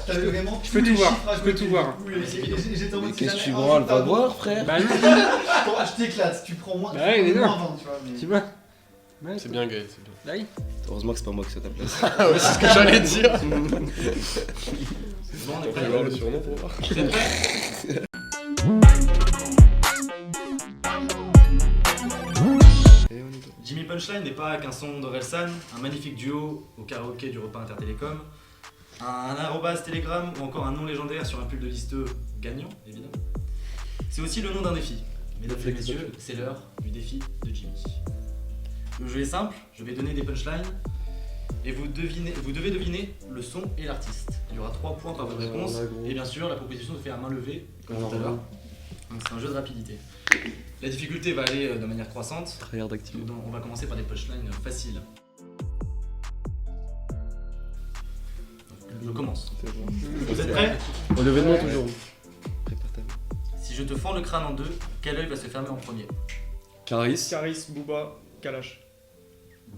T'as vraiment Je peux tout voir, je peux tout voir. J'étais en mode Qu'est-ce que tu vois, elle va voir, frère? Bah non, Je t'éclate, tu prends moins, Bah ouais, mais non. moins 20, tu vois. tu vois. Ouais, C'est bien Gaël, c'est bien. Bah oui. Heureusement que c'est pas moi qui suis à ta place. Ah ouais, c'est ce que j'allais dire. Bon, on est Je prêt. vais voir le surnom pour voir. Vous êtes prêts? Jimmy Punchline n'est pas qu'un son d'Orelsan, un magnifique duo au karaoké du repas intertélécom, un arrobas Telegram ou encore un nom légendaire sur un pull de listeux gagnant, évidemment. C'est aussi le nom d'un défi. Mesdames et messieurs, c'est l'heure du défi de Jimmy. Le jeu est simple, je vais donner des punchlines et vous devez deviner le son et l'artiste. Il y aura 3 points par bonne réponse et bien sûr la proposition se fait à main levée, comme tout à l'heure. Donc c'est un jeu de rapidité. La difficulté va aller de manière croissante. Regarde active. Donc, on va commencer par des punchlines faciles. Je commence. Vous êtes prêts? Au l'événement toujours. Prépare ta Si je te fends le crâne en deux, quel œil va se fermer en premier? Caris. Caris, Booba, Kalash.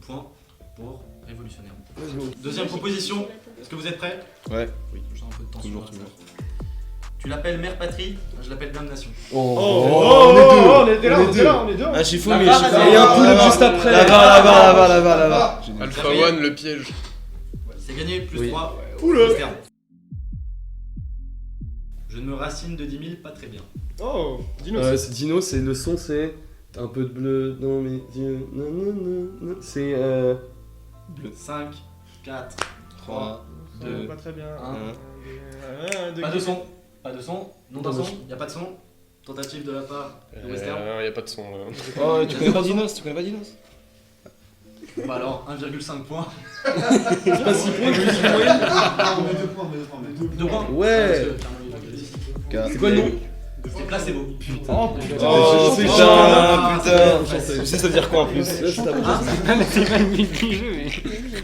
Point pour révolutionnaire. Deuxième proposition, est-ce que vous êtes prêts? Ouais. Oui, j'ai un peu de temps Toujours, sur l'instant. Tu l'appelles mère patrie, je l'appelle dame nation. On était là, on était là, on est deux. Ah, je suis fou, La mais barre, je suis elle Et est un là, poulet là-bas. juste après. Là-bas. Alpha One, le piège. C'est gagné, plus Oui. 3. Oula. Western. Je ne me racine de 10 000 pas très bien. Oh, Dino. C'est Dino, c'est le son, c'est un peu de bleu dans mes yeux. Non. C'est 5, 4, 3, 2, 2. pas très bien. Pas de son. Pas de son. Non d'un son. Y a pas de son. Tentative de la part de Western. Y a pas de son là. Oh, tu connais pas Dinos? Tu connais pas Dinos? Bah alors, 1,5 points. c'est pas 6 points, je suis moyenne. On met 2 points, on met 2 points, on met 2 points. 2 points. Ouais. C'est quoi le nom? C'est placebo. Oh Oh putain. Tu sais ça veut dire quoi en plus? C'est magnifique du jeu, mais.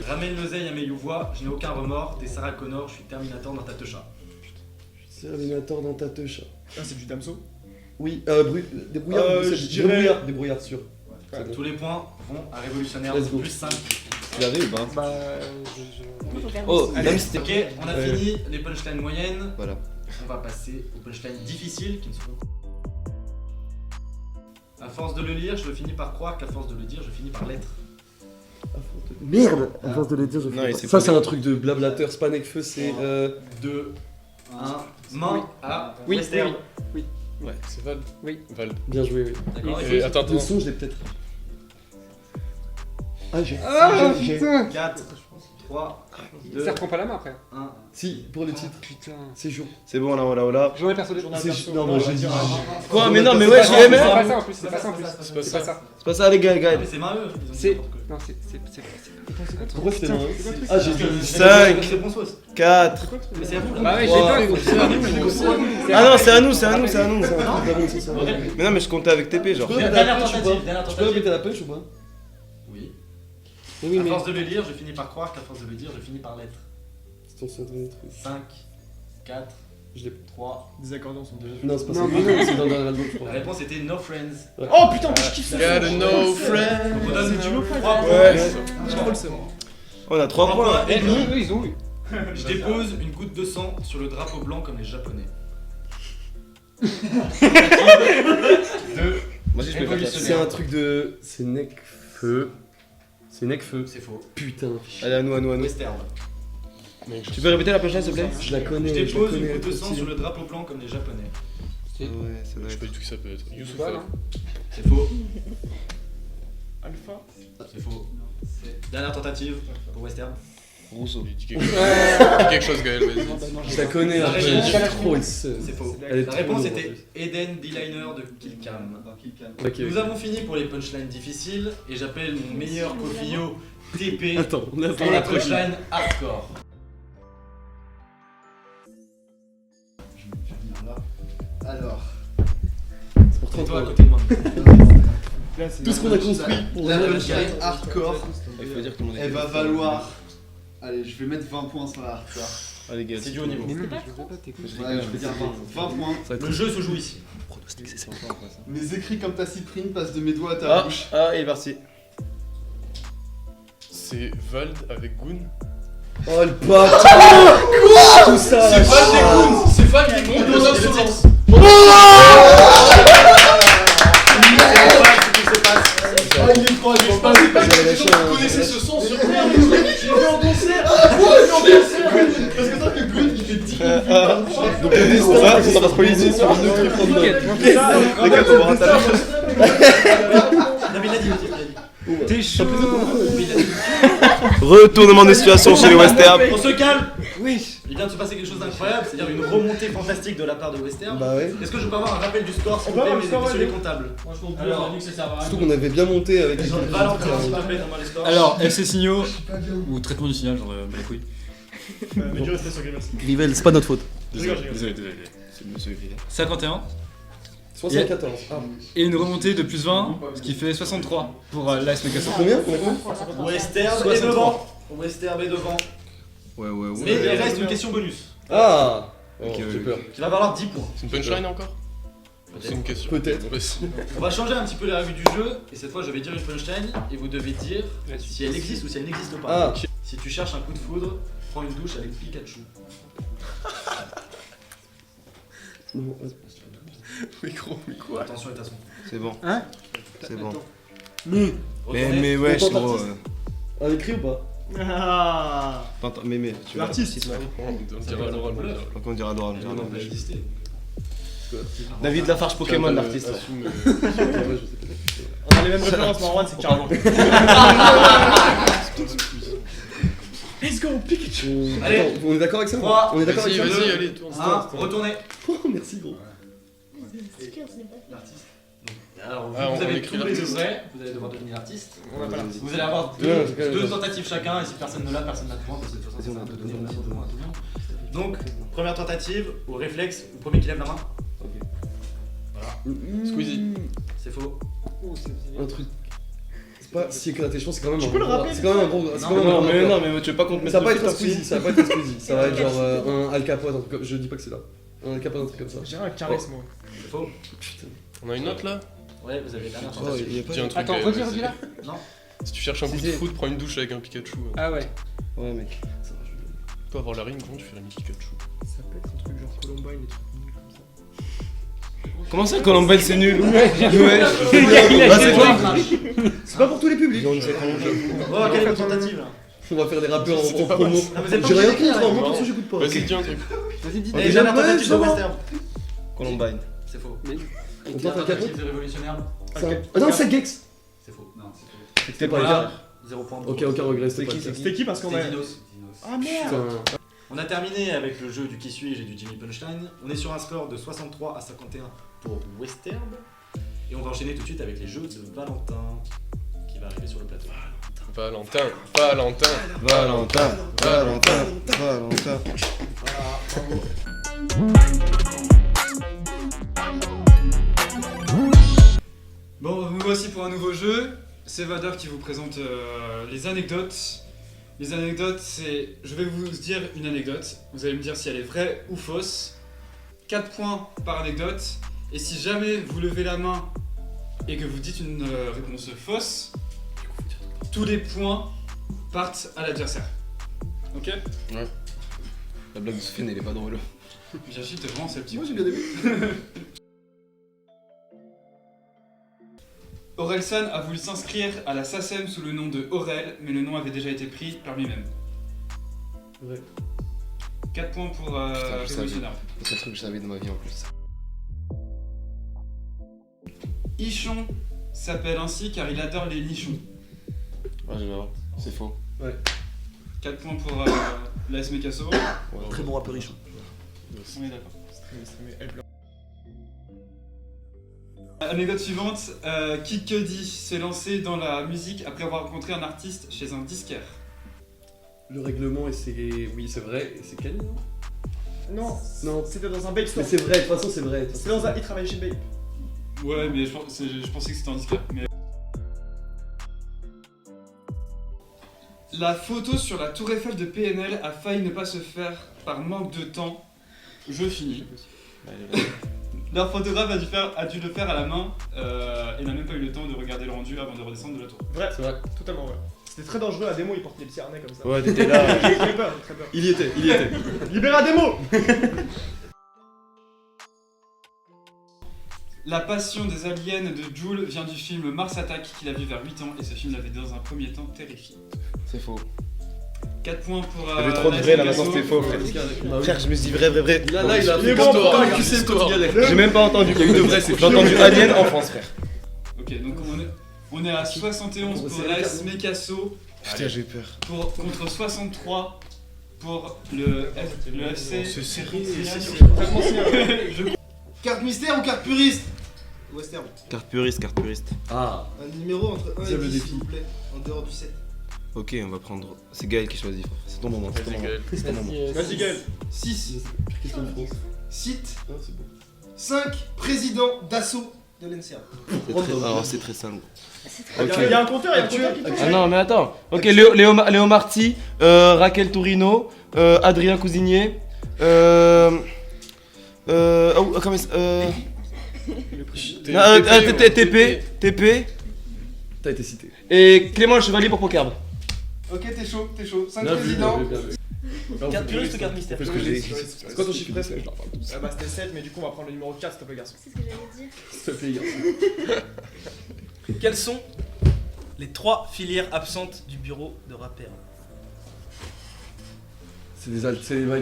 Ramène l'oseille à mes youvois, je n'ai aucun remords. T'es Sarah Connor, je suis Terminator dans ta techa. Terminator dans ta techa. Ah, c'est du Damso. Oui, débrouillard, je dirais- débrouillard sûr. Tous les points vont à Révolutionnaire. Let's go. Plus 5. Tu l'avais ou pas? Bah. Oh, Allez, même si t'es. ok, on a fini les punchlines moyennes. Voilà. On va passer aux punchlines difficiles qui ne seront. À force de le lire, je finis par croire qu'à force de le dire, je finis par l'être. Merde, à force de le dire, je Non, fais il pas. s'est Ça, pas- c'est un truc de blablateur, c'est pas Nekfeu, c'est. 2, 1, main à Oui, Western. Ouais, c'est Val. Oui. Val. Bien joué, oui. D'accord, Et attends, Le son, je l'ai peut-être. Ah, j'ai. 4, 3, 2, Ça reprend pas la main après. 1. Si, pour le titre. Putain. C'est jour. C'est bon, là. J'en ai persuadé. C'est non, moi j'ai dit. Quoi? Mais non, mais ouais, je l'ai C'est mais. pas ça en plus, c'est pas ça en plus. C'est pas C'est pas ça. ça. C'est pas ça, les gars, Ah, mais c'est marreux. ils ont dit C'est. n'importe quoi. Non, c'est. Pourquoi c'était Putain, loin c'est quoi le truc? Ah, j'ai Parce que dit. j'ai 5, donné des réponses. 4. Mais c'est à vous là. Bah ouais, j'ai Wow. peur. Ah non, c'est à nous. C'est ça. Mais non, mais je comptais avec TP, genre. Dernière tentative, dernière Tu peux tentative. répéter la punch ou pas? Oui. Oui, À mais. force de le lire, je finis par croire qu'à force de le dire, je finis par l'être. C'est ton seul truc. 5, 4, Je l'ai. 3, Des accordéons sont 2. Non, c'est pas ça. Non, mais- C'est dans l'album, je La crois. réponse était No Friends. Oh putain, mais je kiffe ça. Got no friend. On vous donne 3 points. Ouais. Je crois le seum. On a 3 points. Eh, eux, ils ont eu. Je dépose une goutte de sang sur le drapeau blanc comme les japonais. 2. Moi aussi, je peux faire ça. C'est un truc de. C'est Nekfeu. C'est Nekfeu. C'est faux. Putain. Allez, à nous. Western. Mec, Tu peux répéter la punchline, s'il te plaît? Je la Je connais. dépose la une connais, goutte de sang petit. sur le drapeau blanc comme les japonais. Ouais, ça doit je sais être. pas du tout qui ça peut être. Youssouf. Pas, non. C'est faux. Alpha. C'est faux. Dernière tentative pour Western. Rousseau. Il dit quelque chose. Il dit quelque chose, Gaël, vas-y. Je la connais. La un peu. réponse- Je suis trop excité. C'est faux. Elle est La trop réponse lourde, était en Eden D-Liner de Killcam. Ok. Nous avons fini pour les punchlines difficiles et j'appelle mon meilleur cofio TP Attends, on a pour la punchline hardcore. Alors, C'est pour C'est toi à 30 côté de moi. Là, c'est Tout ce qu'on a construit pour la le punchline hardcore, Il faut dire que tout le monde est. elle va valoir. Allez, je vais mettre 20 points sur la hardcore. Allez, Gaël. C'est du haut niveau. Mais non, je veux pas t'écouter. Ouais, je vais dire 20 points. Le jeu se joue ici. Mes écrits comme ta cyprine passent de mes doigts à ta bouche. Ah, il est parti. C'est Vald avec Goon. Oh le bâtard. Tout ça là. C'est Val des Goons dans Insolence. Ah, il est froid, Je pensais pas que les gens connaissaient ce son sur Terre. Parce que toi, le Goon, il fait 10 Donc le destin, ça va se poser sur une autre random. Regarde, on va rater la chose. Non mais il a dit, il a dit. T'es chaud. Oui, il a dit. Retournement de situation chez les Western. On se calme. Oui. Il vient de se passer quelque chose d'incroyable, c'est-à-dire une remontée fantastique de la part de Western. Bah ouais. Est-ce que je peux avoir un rappel du score s'il On vous peut plaît, avoir le score, messieurs les ouais, comptables? Alors, que ça sert à rien. Surtout qu'on avait bien monté avec les Valentin, s'il te plaît, donne-moi les scores. Alors, FC Signaux, ou traitement du signal, genre les couilles. Mais tu restes sur Grievous. Rivel, c'est pas notre faute. Désolé. Désolé. C'est monsieur Grivel. 51. 74. Ah. Et une remontée de plus 20, ce qui fait 63 pour l'AS Mécasso. Combien Western est devant. Western est devant. Ouais. Mais il reste une question bonus Ah. Oh, Ok, j'ai peur. qui va valoir 10 points. C'est une punchline encore? C'est une question. Peut-être. Ouais, c'est- On va changer un petit peu les règles du jeu et cette fois je vais dire une punchline et vous devez dire si elle existe ou si elle n'existe pas. Ah. Si tu cherches un coup de foudre, prends une douche avec Pikachu. Mais gros, mais quoi? Attention est à son. C'est bon. Hein? C'est bon. Retournez. Mais wesh, Content gros. artiste. Un écrit ou pas? Ah. T'entends, mais tu vois. L'artiste, ouais. On dirait à l'oral, on dirait. Donc on dira droit, on dira Non, droit. mais exister. David Lafarge Pokémon, l'artiste. Assume, On a les mêmes références, Marwan, c'est carrément. Let's go, Pikachu. Allez. Attends, on est d'accord avec ça? 3, On est d'accord avec Vas-y, ça? vas-y, allez, tourne. 1, retournez. Oh, merci gros. L'artiste. Alors, Ah, vous on avez écrit tous les deux l'artiste. vrai, vous allez devoir devenir l'artiste. On va pas l'artiste. Vous allez avoir Ouais, c'est quand même deux ça. tentatives chacun et si personne ne l'a, personne n'a de point parce que de toute façon c'est un peu donné, on a tout le monde, tout le monde. Donc, première tentative, au réflexe, au premier qui lève la main. Squeezie. C'est faux. Un truc. C'est pas si éclaté, je pense que c'est quand même Tu un peux le gros- rappeler, C'est quand même un gros. C'est quand même un Non, gros mais rappeur. non, mais tu veux pas qu'on te mette Ça va pas le être un feat Squeezie, ça va pas être un Squeezie. Ça va être genre un Al Capote, un truc comme. Je dis pas que c'est là. Un Al Capote, un truc comme ça. J'ai un charisme, moi. C'est faux. On a une note là? Ouais, vous avez la dernière Oh, tentative. il y a pas. Dis un truc. Attends, Gaël, redis, vas-y. redis là. Non. Si tu cherches un coup de foot, prends une douche avec un Pikachu. Ah ouais. Ouais, mec. Ça va, je- Tu peux avoir la rime, comment tu fais la Pikachu? Ça peut être un truc genre Columbine, des trucs nuls comme ça. Comment ça, Columbine, c'est nul? Ouais. C'est pas pour tous les publics. Oh, quelle est votre tentative là? On va faire des rappeurs en C'était pas promo. Ah, vous êtes pas J'ai rien obligé contre, d'écrire, en hein. même temps, j'écoute pas. Vas-y, dis un truc. Vas-y, dis. Et Déjà, dernière tentative de c'est bon. Western. Columbine. C'est faux. On Et tente un dernière capote. tentative de révolutionnaire. Ah non, c'est Gex. C'est faux. Non, c'est faux. C'était pas les Voilà. gars. 0 point. Ok, aucun regret, c'était pas le cas. C'était qui parce qu'on a. C'était Dinos. Ah merde. Putain. On a terminé avec le jeu du qui suis-je et du Jimmy Punchline. On est sur un score de 63 à 51 pour Western. Et on va enchaîner tout de suite avec les jeux de Valentin qui va arriver sur le plateau. Valentin. Valentin. Bon, nous voici pour un nouveau jeu. C'est Vader qui vous présente les anecdotes. Les anecdotes, c'est. Je vais vous dire une anecdote. Vous allez me dire si elle est vraie ou fausse. 4 points par anecdote. Et si jamais vous levez la main et que vous dites une réponse fausse, tous les points partent à l'adversaire. Ok? La blague de Sofiane, elle est pas drôle. J'agite vraiment sceptique. Moi j'ai bien aimé. Orelsan a voulu s'inscrire à la SACEM sous le nom de Aurel, mais le nom avait déjà été pris par lui-même. Ouais. 4 points pour je savais. Révolutionnaire. C'est un truc que je savais de ma vie en plus. Ichon s'appelle ainsi car il adore les nichons. Ouais, je vais voir. C'est faux. 4 points pour l'AS Mécasso. Ouais. Très bon rappeur riche. On est d'accord. Anecdote suivante, Kid Cudi s'est lancé dans la musique après avoir rencontré un artiste chez un disquaire. Le règlement, et c'est. Oui, c'est vrai. Et c'est quel non? Non, Non. c'était dans un Bape Store. Mais c'est vrai, de toute façon, c'est vrai. C'était dans un. Il travaillait chez Bape. Ouais, mais je pensais que c'était un disquaire. Mais... La photo sur la tour Eiffel de PNL a failli ne pas se faire par manque de temps. Je finis. Leur photographe a dû le faire à la main et n'a même pas eu le temps de regarder le rendu avant de redescendre de la tour. Vrai, C'est vrai. totalement vrai. C'était très dangereux, Ademo il porte des petits harnais comme ça. Ouais, t'étais là. J'ai très peur, j'ai très peur. Il y était, il y était. Libère Ademo. La passion des aliens de Joule vient du film Mars Attack qu'il a vu vers 8 ans et ce film l'avait dans un premier temps terrifié. C'est faux. 4 points pour. J'avais trop de vrai là, maintenant c'était faux, frère. Frère, je me suis dit vrai. Là, il a Il est fait bon, comme bon, tu sais quand tu galères. J'ai même pas entendu qu'il y a eu de vrai, c'est J'ai entendu Alien en France, frère. Ok, donc on est à 71 pour l'AS Mekasso Putain, j'ai peur. contre 63 pour le FC. C'est sérieux, Carte mystère ou carte puriste? Western. Carte puriste. Ah, Un numéro entre 1 C'est et le 10 défi. s'il vous plaît, en dehors du 7. Ok, on va prendre. C'est Gaël qui choisit, frère. C'est ton moment. Vas-y, Gaël. C'est ton moment. Vas-y, Gaël. 6. question de France. Site. Ah, c'est bon. 5 présidents d'assaut de l'NCA. Alors, c'est très simple. Il y a un compteur, il y a un compteur qui Ah non, mais attends. Ok, Léo Marty, Raquel Tourino, Adrien Cousigné, comment TP T'as été cité. et Clément le Chevalier pour Pokerbe. Ok, t'es chaud. 5 Bien vu, présidents. bien vu. Carte puriste ou carte mystère? Parce que j'ai. C'est quoi ton chiffre presque? Bah c'était 7, mais du coup on va prendre le numéro 4 s'il te plaît garçon. C'est ce que j'allais dire. S'il te plaît, garçon. Quelles sont les 3 filières absentes du bureau de rappel? C'est des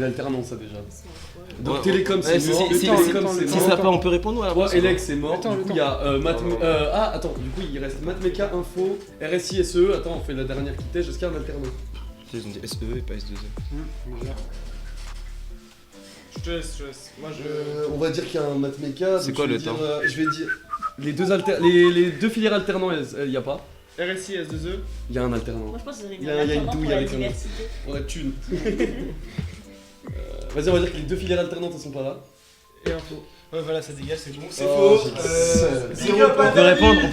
alternances, ça déjà. Donc Ouais, télécom, c'est si, mort. si, Télécom, si, c'est si mort. ça pas, on peut répondre à la place. Elec, c'est mort. Attends, Du coup, le il y a attends, du coup, il reste Mathmeca, Info, RSI, SE. Attends, on fait la dernière qui tèche. Est-ce qu'il y a un alternant? Ils ont dit SE et pas S2E. Je te laisse. Moi je. On va dire qu'il y a un Mathmeca. C'est donc quoi je vais le dire, temps je vais dire. Les deux filières alternants, il y a pas. RSI, S2E. Il y a un alternant. Moi je pense que c'est Il y a une douille pour la avec un- diversité. On a thune. Vas-y, on va dire que les deux filières alternantes elles sont pas là. Et info. Ouais, voilà, ça dégage, c'est bon. C'est Oh, faux. c'est- Zéro point. On peut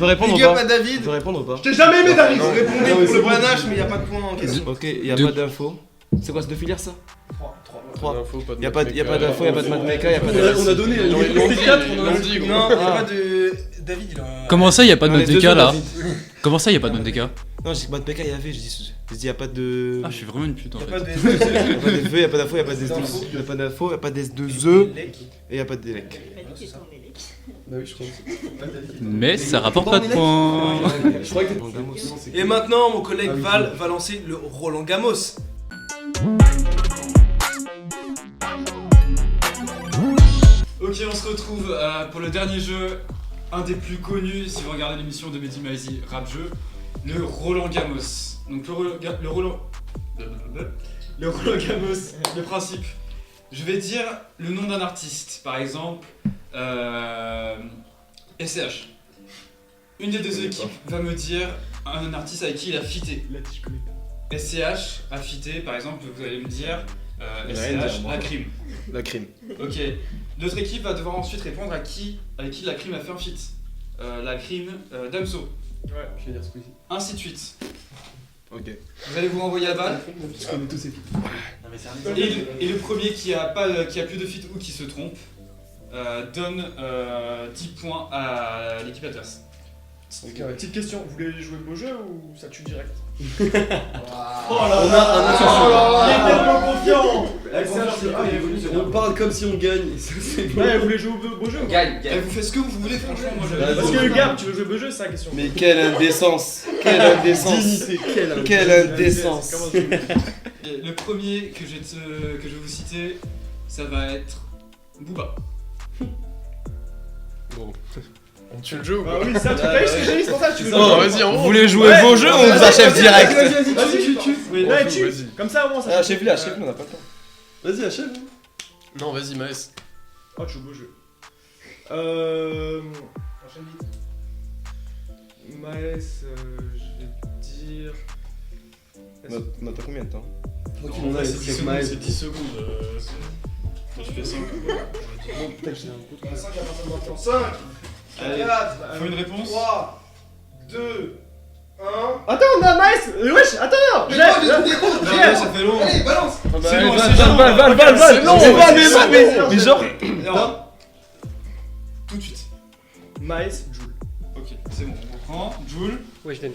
répondre ou Big up pas à David. On peut répondre ou pas Je t'ai jamais aimé David. Non. Vous répondez Non, mais pour c'est le bon. branage, mais il n'y a pas de point en question. Ok, il y a Deux. pas d'infos. C'est quoi, c'est deux filières ça 3. 3. d'infos, pas de Y a pas Mathmeca. d'infos, y a pas de Mathmeca, y a pas de. On a donné. Ils l'ont dit, ils l'ont dit, gros. Non, il n'y a Ah. pas de. David, il a. Comment ça, y a pas de Non, les Mathmeca deux là? David. Comment ça, y a pas de Mathmeca? Non, j'ai dit que Mathmeca il y avait, j'ai dit y a pas de. Ah, je suis vraiment une pute en Il n'y a fait. pas de. Y a pas d'infos, y a pas d'infos, y a pas d'S2. Y a pas d'infos, y a pas d'S2E et y a pas d'Elec. Il m'a dit qu'il était en élec. Bah oui, je crois. Mais ça rapporte pas de points. Je crois que t'es. Et maintenant, mon collègue Ah oui, Val va lancer le Roland Gamos. Ok, on se retrouve pour le dernier jeu, un des plus connus si vous regardez l'émission de Mehdi Maizi Rap Jeu, le Roland Gamos. Donc le Roland Gamos, le principe. Je vais dire le nom d'un artiste, par exemple SCH. Une des deux équipes va me dire un artiste avec qui il a fité. SCH a fité, par exemple, vous allez me dire SCH, la crime. La crime. Ok. Notre équipe va devoir ensuite répondre avec qui la crime a fait un feat. La crime Damso. Ouais. Je vais dire Squeezie. Ainsi de suite. Ok. Vous allez vous renvoyer la balle. Je connais tous ces filles. Et le premier qui a plus de feat ou qui se trompe donne 10 points à l'équipe adverse. Petite question, vous voulez jouer le beau jeu ou ça tue direct? On a Il est tellement confiant! On parle comme si on gagne. et ça, c'est bon. Ouais, vous voulez jouer au beau jeu? ou pas Et vous faites ce que vous voulez, franchement. Moi, Parce que Gab, tu veux jouer au beau jeu, c'est ça la question. Mais quelle indécence. Quelle indécence. Dignité, Quelle indécence. Comment tu veux? Et le premier que je vais vous citer, ça va être Booba. Bon. On tue le jeu ou Ah pas oui, ça, t'as vu ce que j'ai dit, c'est pour ça que tu veux Non, jouer. vas-y, on Vous voulez jouer vos jeux ou on vous achève direct? Vas-y, tu. Ouais, tu. Vas-y. Comme ça, au moins, ça. Achève-le, achève-le, on a pas le temps. Vas-y, achève. Non, vas-y, Maës. Oh, tu joues au beau jeu. Enchaîne vite. Maës, je vais dire. On attend combien de temps? Tranquille, on a les C'est 10 trucs secondes. Maël. C'est 10 secondes. Quand tu fais 5. Bon, putain, j'ai un coup. 5 à partir de maintenant. 5, Allez, 4, faut une réponse. 3, 2, 1. Attends, on a Maës! Wesh, attends! Mais J'ai- moi, j'ai tout Non, découvert. mais ça fait long. Allez, balance. C'est long, Val, c'est Val, long. Val, Val, Val, C'est long, c'est Val, c'est mais genre. Alors, tout de suite. Maës, Joule. Ok, c'est bon, on reprend. Joule, Ouais, je donne.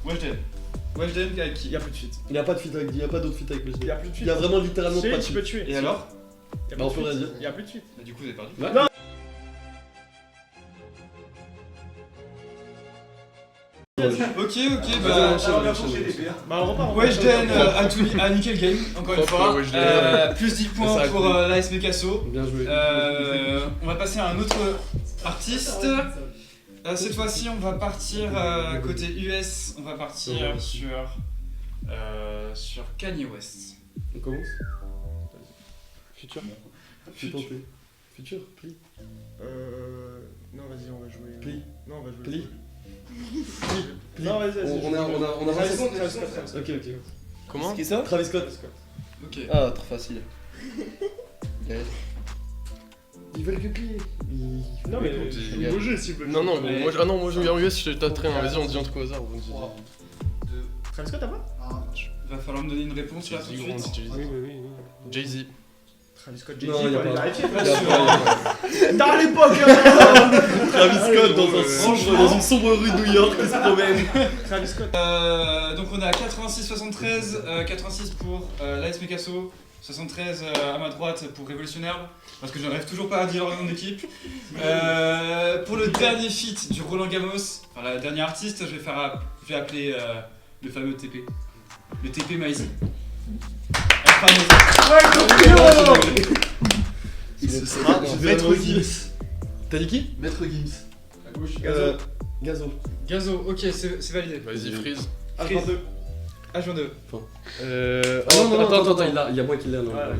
Weshden. Weshden avec qui? Y'a plus de feat. Il y a pas de feat avec, il y a pas d'autre feat avec Weshden. Y'a plus de feat. Il y a vraiment littéralement Si, pas de tu peux feat. tuer. Et alors? Bah, on peut rien dire. Y'a plus de feat. Bah, du coup, vous avez perdu. Ouais. Non. Ok, bah. Bah, on repart. Weshden a nickel game, encore une Propre, fois. Weshden. Plus 10 points Ça a pour l'AS Picasso. Bien joué. On va passer à un autre artiste. Cette fois-ci, on va partir côté US. On va partir sur Kanye West. On commence. Futur. Futur, pli. Non, vas-y, on va jouer. Pli. Non, on va jouer. Pli. Non, vas-y, vas-y. On a 20 Travis secondes. Scott. Ok. Comment? C'est qui ça? Travis Scott. Ok. Ah, trop facile. Ils veulent que plier. Non, mais Écoute, c'est il y a- un nouveau jeu, s'il vous plaît. Non, non, Mais- moi je vais en US, je t'ai très vas-y, on dit un truc au hasard. Travis Scott, t'as pas? Il va falloir me donner une réponse là tout de suite. Jay-Z. Travis Scott, Non, Jay-Z, y a faut aller pas. vérifier. Y a pas. Dans l'époque, hein. Travis Scott dans une sombre rue de New York qui se promène. Travis Scott. Donc on est à 86-73, 86 pour l'AS Picasso, 73 à ma droite pour Révolutionnaire, parce que je n'arrive toujours pas à dire leur nom d'équipe. Pour le dernier feat du Roland Gamos, enfin la dernière artiste, je vais appeler le fameux TP. Le TP Maïs. Ce sera Maître Gims. T'as dit qui? Maître Gims. À gauche, Gazo. Gazo, ok, c'est validé. Vas-y, freeze. H22. H22. Attends, il y a moi qui l'ai là.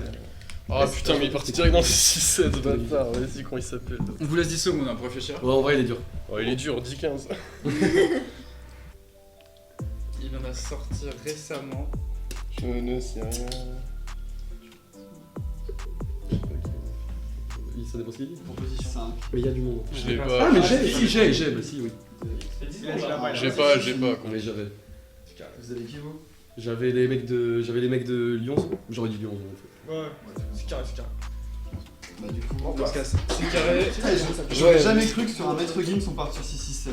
Ah putain, mais il est parti direct dans 6-7, bâtard. Vas-y, comment il s'appelle? On vous laisse 10 secondes hein, pour réfléchir. Ouais, en vrai, il est dur. Oh, il est dur, 10-15. Il en a sorti récemment. Je ne sais rien. Ça dépend ce qu'il dit. Proposition. 5. Mais il y a du monde. Je l'ai Ah, pas. mais j'ai, bah si, oui. J'ai pas. Mais j'avais. Vous avez qui vous? J'avais les mecs de Lyon. J'aurais dit Lyon en fait. Ouais, c'est carré. Bah du coup, On se casse. C'est carré. j'aurais jamais cru que sur un Maître Gims on part sur 6-6-7.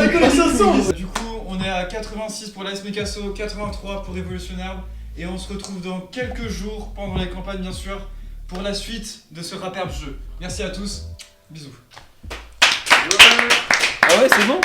Les connexions sont. Du coup, on est à 86 pour l'AS Picasso, 83 pour Révolutionnaire. Et on se retrouve dans quelques jours, pendant les campagnes bien sûr, pour la suite de ce Rapperb jeu. Merci à tous, bisous. Ah ouais, c'est bon?